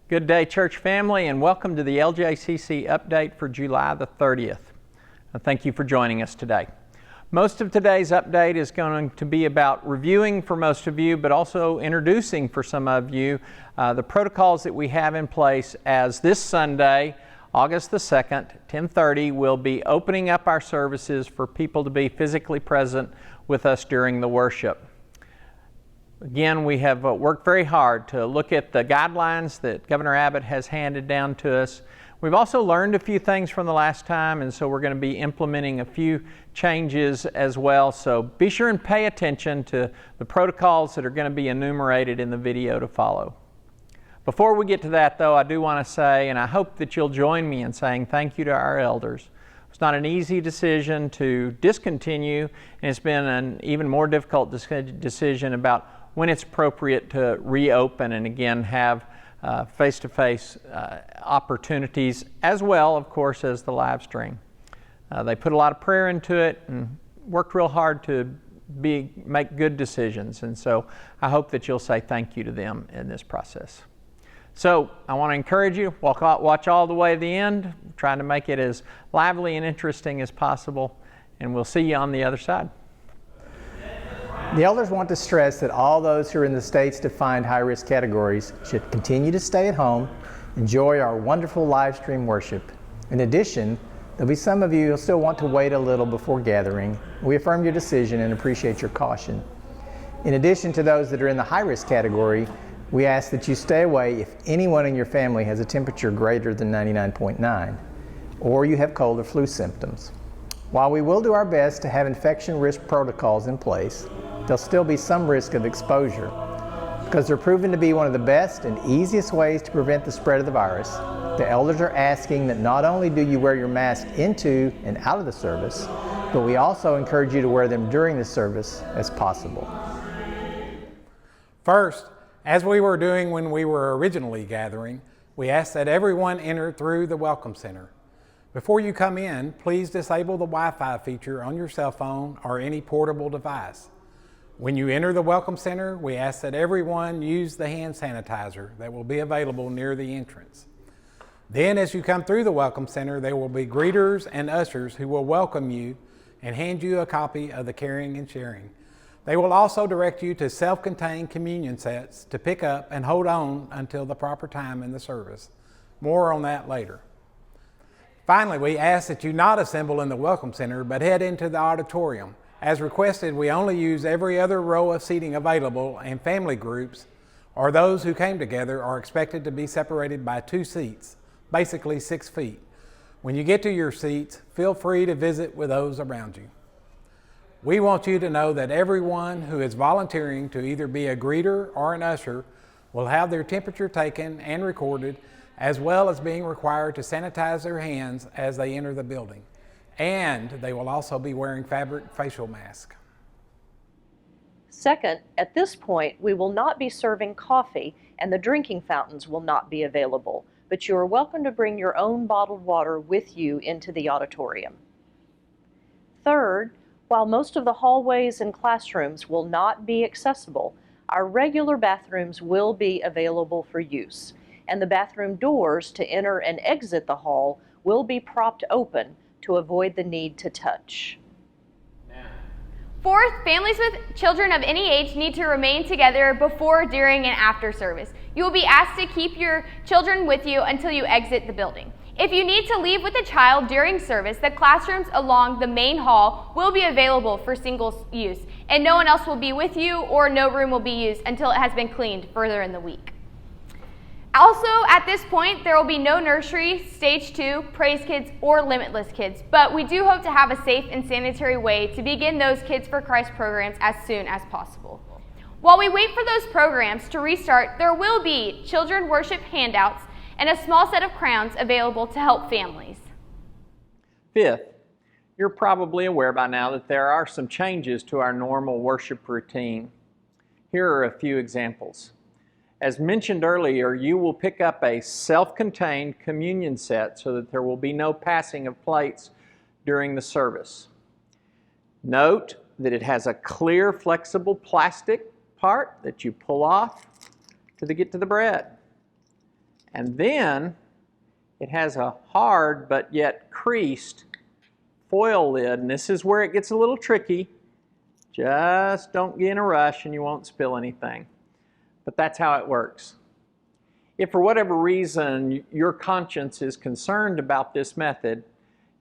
Good day, church family, and welcome to the LJCC update for July the 30th. Thank you for joining us today. Most of today's update is going to be about reviewing for most of you, but also introducing for some of you the protocols that we have in place as this Sunday, August the 2nd, 10:30, we'll be opening up our services for people to be physically present with us during the worship. Again, we have worked very hard to look at the guidelines that Governor Abbott has handed down to us. We've also learned a few things from the last time, and so we're going to be implementing a few changes as well. So be sure and pay attention to the protocols that are going to be enumerated in the video to follow. Before we get to that, though, I do want to say, and I hope that you'll join me in saying thank you to our elders. It's not an easy decision to discontinue, and it's been an even more difficult decision about when it's appropriate to reopen and again have face-to-face opportunities, as well, of course, as the live stream. They put a lot of prayer into it and worked real hard to make good decisions, and so I hope that you'll say thank you to them in this process. So I want to encourage you, watch all the way to the end, trying to make it as lively and interesting as possible, and we'll see you on the other side. The elders want to stress that all those who are in the state's defined high-risk categories should continue to stay at home, enjoy our wonderful live stream worship. In addition, there'll be some of you who'll still want to wait a little before gathering. We affirm your decision and appreciate your caution. In addition to those that are in the high-risk category, we ask that you stay away if anyone in your family has a temperature greater than 99.9, or you have cold or flu symptoms. While we will do our best to have infection risk protocols in place, there'll still be some risk of exposure. Because they're proven to be one of the best and easiest ways to prevent the spread of the virus, the elders are asking that not only do you wear your mask into and out of the service, but we also encourage you to wear them during the service as possible. First, as we were doing when we were originally gathering, we ask that everyone enter through the Welcome Center. Before you come in, please disable the Wi-Fi feature on your cell phone or any portable device. When you enter the Welcome Center, we ask that everyone use the hand sanitizer that will be available near the entrance. Then as you come through the Welcome Center, there will be greeters and ushers who will welcome you and hand you a copy of the Caring and Sharing. They will also direct you to self-contained communion sets to pick up and hold on until the proper time in the service. More on that later. Finally, we ask that you not assemble in the Welcome Center, but head into the auditorium. As requested, we only use every other row of seating available, and family groups, or those who came together, are expected to be separated by 2 seats, basically 6 feet. When you get to your seats, feel free to visit with those around you. We want you to know that everyone who is volunteering to either be a greeter or an usher will have their temperature taken and recorded, as well as being required to sanitize their hands as they enter the building. And they will also be wearing fabric facial masks. Second, at this point, we will not be serving coffee and the drinking fountains will not be available, but you are welcome to bring your own bottled water with you into the auditorium. Third, while most of the hallways and classrooms will not be accessible, our regular bathrooms will be available for use, and the bathroom doors to enter and exit the hall will be propped open to avoid the need to touch. Fourth, families with children of any age need to remain together before, during, and after service. You will be asked to keep your children with you until you exit the building. If you need to leave with a child during service, the classrooms along the main hall will be available for single use, and no one else will be with you or no room will be used until it has been cleaned further in the week. Also, at this point, there will be no nursery, stage 2, praise kids, or limitless kids, but we do hope to have a safe and sanitary way to begin those Kids for Christ programs as soon as possible. While we wait for those programs to restart, there will be children worship handouts and a small set of crowns available to help families. Fifth, you're probably aware by now that there are some changes to our normal worship routine. Here are a few examples. As mentioned earlier, you will pick up a self-contained communion set so that there will be no passing of plates during the service. Note that it has a clear, flexible plastic part that you pull off to get to the bread. And then it has a hard but yet creased foil lid, and this is where it gets a little tricky. Just don't get in a rush and you won't spill anything. But that's how it works. If for whatever reason your conscience is concerned about this method,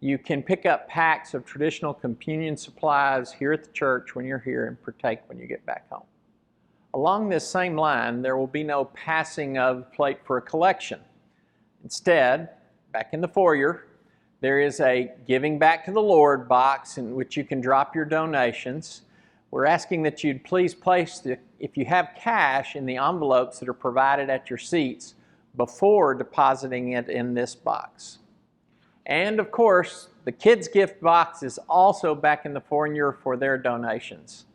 you can pick up packs of traditional communion supplies here at the church when you're here and partake when you get back home. Along this same line, there will be no passing of plate for a collection. Instead, back in the foyer, there is a Giving Back to the Lord box in which you can drop your donations. We're asking that you'd please place, if you have cash, in the envelopes that are provided at your seats before depositing it in this box. And of course, the kids' gift box is also back in the foyer for their donations.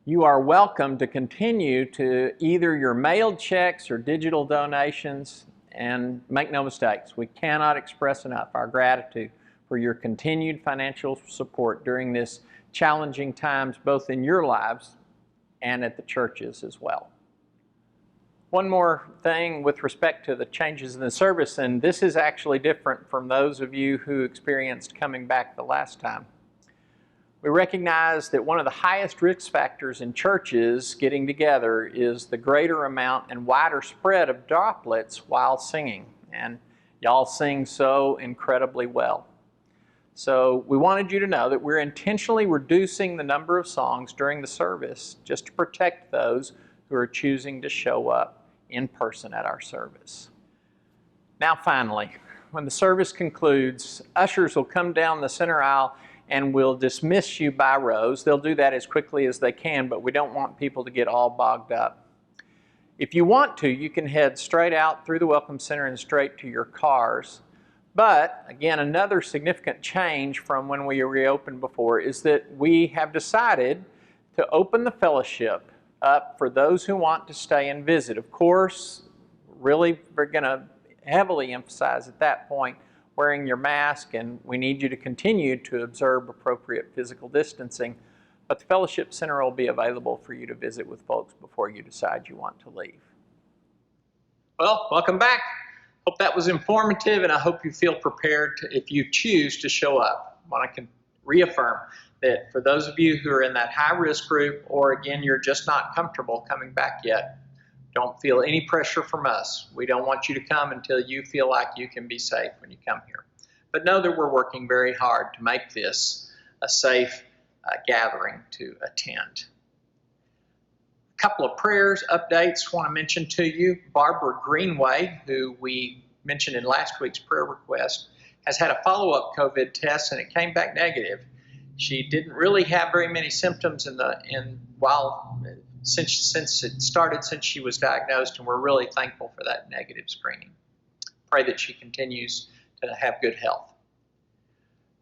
You are welcome to continue to either your mailed checks or digital donations. And make no mistakes, we cannot express enough our gratitude for your continued financial support during this challenging times, both in your lives and at the churches as well. One more thing with respect to the changes in the service, and this is actually different from those of you who experienced coming back the last time. We recognize that one of the highest risk factors in churches getting together is the greater amount and wider spread of droplets while singing. And y'all sing so incredibly well. So we wanted you to know that we're intentionally reducing the number of songs during the service just to protect those who are choosing to show up in person at our service. Now finally, when the service concludes, ushers will come down the center aisle and will dismiss you by rows. They'll do that as quickly as they can, but we don't want people to get all bogged up. If you want to, you can head straight out through the Welcome Center and straight to your cars. But again, another significant change from when we reopened before is that we have decided to open the fellowship up for those who want to stay and visit. Of course, really we're going to heavily emphasize at that point wearing your mask, and we need you to continue to observe appropriate physical distancing. But the Fellowship Center will be available for you to visit with folks before you decide you want to leave. Well, welcome back. Hope that was informative, and I hope you feel prepared if you choose to show up. I want to reaffirm that for those of you who are in that high-risk group, or again, you're just not comfortable coming back yet, don't feel any pressure from us. We don't want you to come until you feel like you can be safe when you come here. But know that we're working very hard to make this a safe gathering to attend. A couple of prayers, updates I want to mention to you. Barbara Greenway, who we mentioned in last week's prayer request, has had a follow-up COVID test and it came back negative. She didn't really have very many symptoms since it started, since she was diagnosed, and we're really thankful for that negative screening. Pray that she continues to have good health.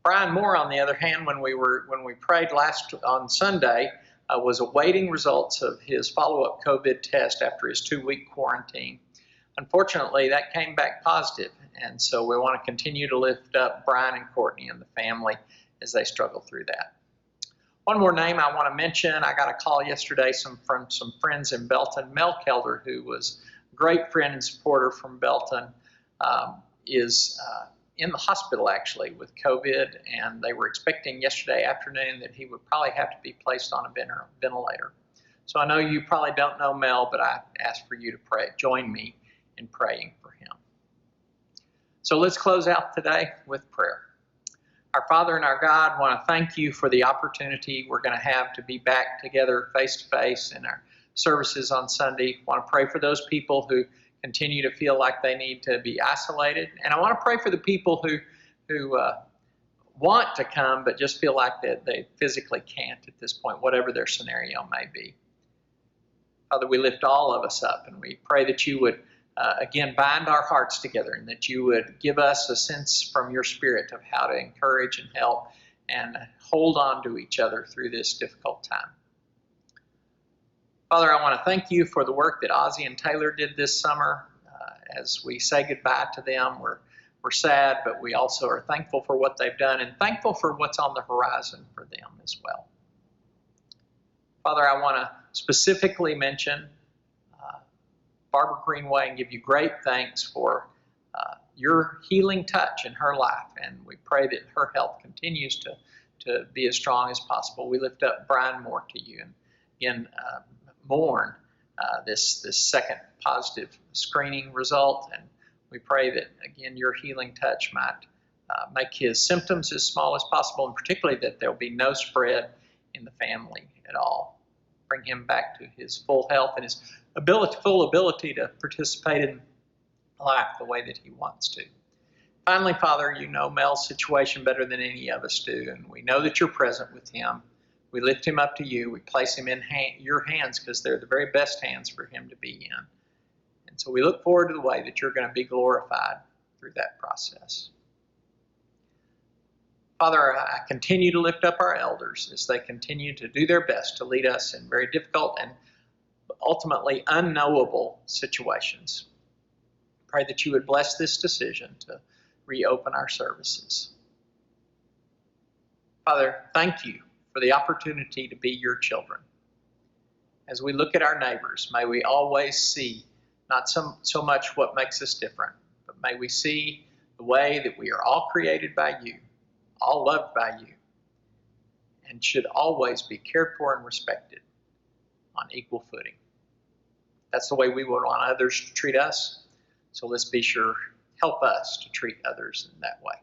Brian Moore, on the other hand, when we prayed on Sunday, was awaiting results of his follow-up COVID test after his 2-week quarantine. Unfortunately, that came back positive, and so we want to continue to lift up Brian and Courtney and the family as they struggle through that. One more name I want to mention. I got a call yesterday from some friends in Belton. Mel Kelder, who was a great friend and supporter from Belton, is in the hospital actually with COVID, and they were expecting yesterday afternoon that he would probably have to be placed on a ventilator. So I know you probably don't know Mel, but I ask for you to join me in praying for him. So let's close out today with prayer. Our Father and our God, want to thank you for the opportunity we're going to have to be back together face-to-face in our services on Sunday. I want to pray for those people who continue to feel like they need to be isolated. And I want to pray for the people who want to come but just feel like that they physically can't at this point, whatever their scenario may be. Father, we lift all of us up, and we pray that you would again, bind our hearts together, and that you would give us a sense from your Spirit of how to encourage and help and hold on to each other through this difficult time. Father, I want to thank you for the work that Ozzie and Taylor did this summer. As we say goodbye to them, we're sad, but we also are thankful for what they've done and thankful for what's on the horizon for them as well. Father, I want to specifically mention Barbara Greenway and give you great thanks for your healing touch in her life, and we pray that her health continues to be as strong as possible. We lift up Brian Moore to you, and again, mourn this second positive screening result, and we pray that, again, your healing touch might make his symptoms as small as possible, and particularly that there'll be no spread in the family at all. Bring him back to his full health and his full ability to participate in life the way that he wants to. Finally, Father, you know Mel's situation better than any of us do, and we know that you're present with him. We lift him up to you. We place him in your hands because they're the very best hands for him to be in. And so we look forward to the way that you're going to be glorified through that process. Father, I continue to lift up our elders as they continue to do their best to lead us in very difficult and ultimately unknowable situations. Pray that you would bless this decision to reopen our services. Father, thank you for the opportunity to be your children. As we look at our neighbors, may we always see not so much what makes us different, but may we see the way that we are all created by you, all loved by you, and should always be cared for and respected on equal footing. That's the way we would want others to treat us. So let's be sure, help us to treat others in that way.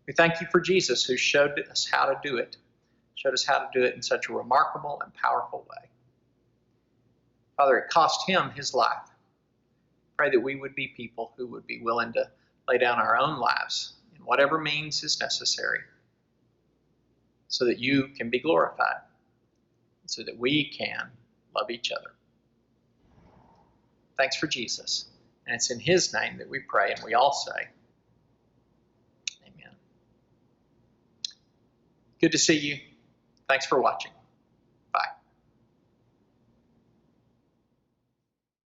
We thank you for Jesus, who showed us how to do it, in such a remarkable and powerful way. Father, it cost him his life. Pray that we would be people who would be willing to lay down our own lives in whatever means is necessary so that you can be glorified, so that we can love each other. Thanks for Jesus. And it's in his name that we pray, and we all say, amen. Good to see you. Thanks for watching.